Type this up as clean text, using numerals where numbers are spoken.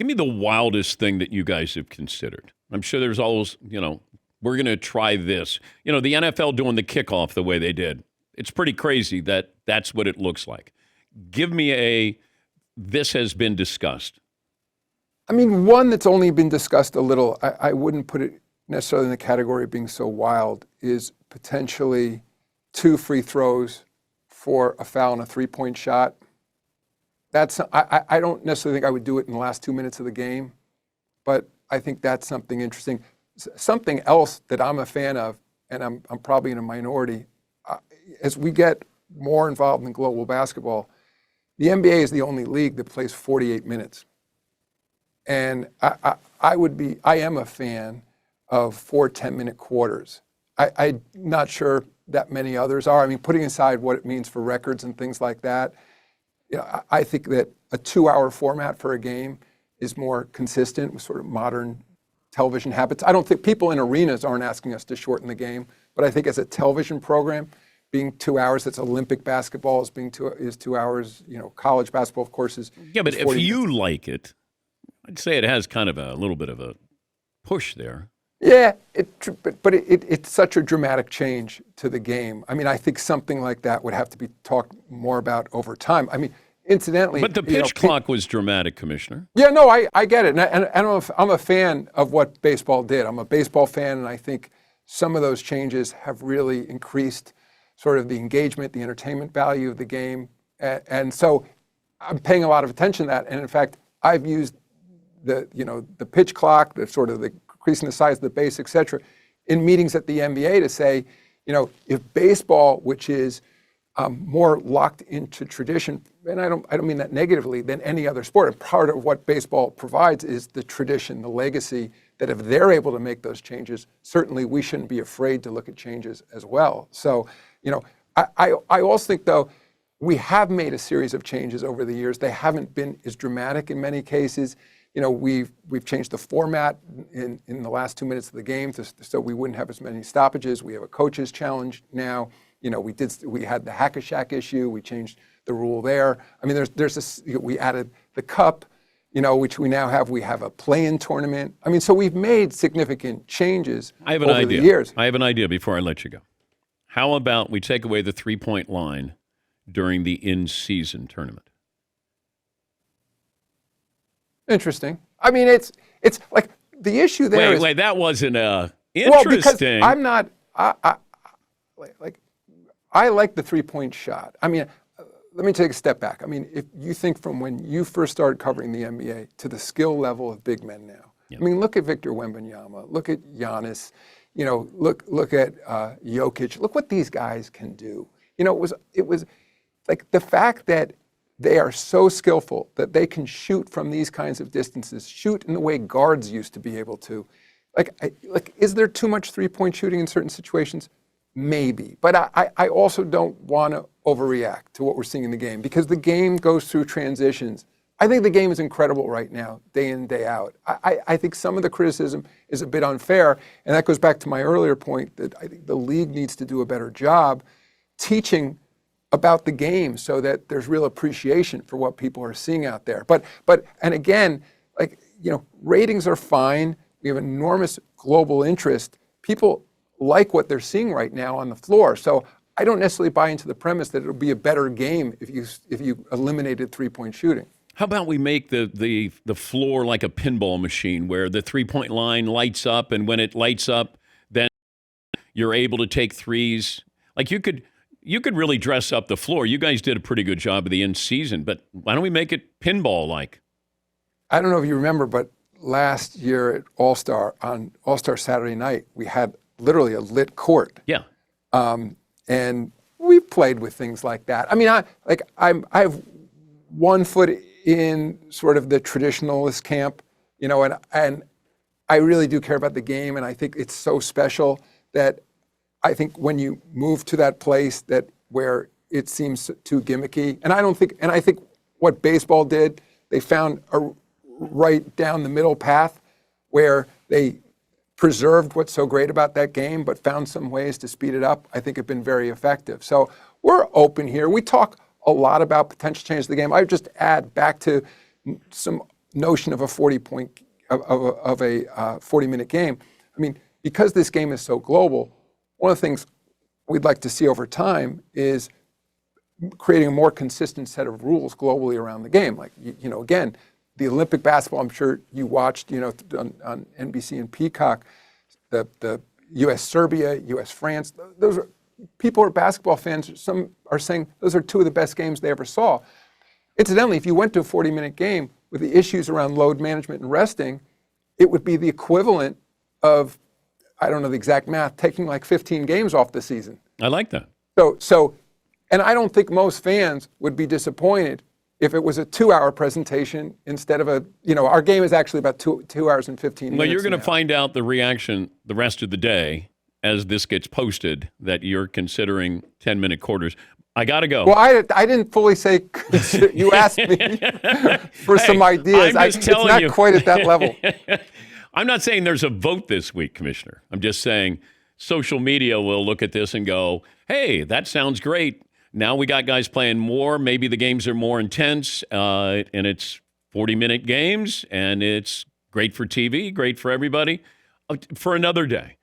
Give me the wildest thing that you guys have considered. I'm sure there's always, we're going to try this. The NFL doing the kickoff the way they did. It's pretty crazy that that's what it looks like. Give me this has been discussed. I mean, one that's only been discussed a little, I wouldn't put it necessarily in the category of being so wild, is potentially 2 free throws for a foul and a 3-point shot. I don't necessarily think I would do it in the last 2 minutes of the game, but I think that's something interesting. Something else that I'm a fan of, and I'm probably in a minority, as we get more involved in global basketball, the NBA is the only league that plays 48 minutes. And I am a fan of 4 10-minute quarters. I'm not sure that many others are. I mean, putting aside what it means for records and things like that, I think that a 2-hour format for a game is more consistent with sort of modern television habits. I don't think people in arenas aren't asking us to shorten the game, but I think as a television program, being 2 hours, that's Olympic basketball is 2 hours. College basketball, of course, is yeah. But is if 40 you minutes. like it, I'd say it has kind of a little bit of a push there. Yeah, but it's such a dramatic change to the game. I mean, I think something like that would have to be talked more about over time. I mean, incidentally, But the pitch clock was dramatic, Commissioner. Yeah, no, I get it, and I'm a fan of what baseball did. I'm a baseball fan, and I think some of those changes have really increased sort of the engagement, the entertainment value of the game, and so I'm paying a lot of attention to that. And in fact, I've used the pitch clock, the sort of the increasing the size of the base, et cetera, in meetings at the NBA to say, if baseball, which is more locked into tradition, and I don't mean that negatively, than any other sport. And part of what baseball provides is the tradition, the legacy, that if they're able to make those changes, certainly we shouldn't be afraid to look at changes as well. So, I also think, though, we have made a series of changes over the years. They haven't been as dramatic in many cases. We've changed the format in the last 2 minutes of the game so we wouldn't have as many stoppages. We have a coach's challenge now. We had the hack-a-shack issue. We changed the rule there. I mean, we added the cup, which we now have. We have a play-in tournament. I mean, so we've made significant changes over the years. I have an idea before I let you go. How about we take away the 3-point line during the in-season tournament? Interesting. I mean, it's like the issue there is... Wait, that wasn't interesting. Well, because I'm not... I like the 3-point shot. I mean, let me take a step back. I mean, if you think from when you first started covering the NBA to the skill level of big men now. Yep. I mean, look at Victor Wembanyama. Look at Giannis. Look at Jokic. Look what these guys can do. It was like the fact that they are so skillful that they can shoot from these kinds of distances, shoot in the way guards used to be able to. Is there too much 3-point shooting in certain situations? Maybe. But I also don't want to overreact to what we're seeing in the game because the game goes through transitions. I think the game is incredible right now, day in, day out. I think some of the criticism is a bit unfair, and that goes back to my earlier point that I think the league needs to do a better job teaching about the game so that there's real appreciation for what people are seeing out there. But and again, ratings are fine. We have enormous global interest. People like what they're seeing right now on the floor. So I don't necessarily buy into the premise that it'll be a better game if you eliminated 3-point shooting. How about we make the floor like a pinball machine where the 3-point line lights up, and when it lights up, then you're able to take threes. Like you could really dress up the floor. You guys did a pretty good job of the in-season, but why don't we make it pinball-like? I don't know if you remember, but last year at All-Star, on All-Star Saturday night, we had literally a lit court. Yeah. And we played with things like that. I mean, I have one foot in sort of the traditionalist camp, and I really do care about the game, and I think it's so special that I think when you move to that place where it seems too gimmicky, and I think what baseball did, they found a right down the middle path where they preserved what's so great about that game, but found some ways to speed it up, I think have been very effective. So we're open here. We talk a lot about potential change to the game. I would just add back to some notion of a 40-point of a 40-minute game. I mean, because this game is so global, one of the things we'd like to see over time is creating a more consistent set of rules globally around the game. Like, again, the Olympic basketball, I'm sure you watched, on NBC and Peacock, the U.S. Serbia, U.S. France. Those are people who are basketball fans. Some are saying those are two of the best games they ever saw. Incidentally, if you went to a 40-minute game with the issues around load management and resting, it would be the equivalent of, I don't know the exact math, taking like 15 games off the season. I like that. And I don't think most fans would be disappointed if it was a 2-hour presentation instead of our game is actually about 2 hours and 15 minutes. Well, you're going to find out the reaction the rest of the day as this gets posted that you're considering 10-minute quarters. I got to go. Well, I didn't fully say, you asked me for some ideas. It's not quite at that level. I'm not saying there's a vote this week, Commissioner. I'm just saying social media will look at this and go, hey, that sounds great. Now we got guys playing more. Maybe the games are more intense, and it's 40-minute games, and it's great for TV, great for everybody. For another day.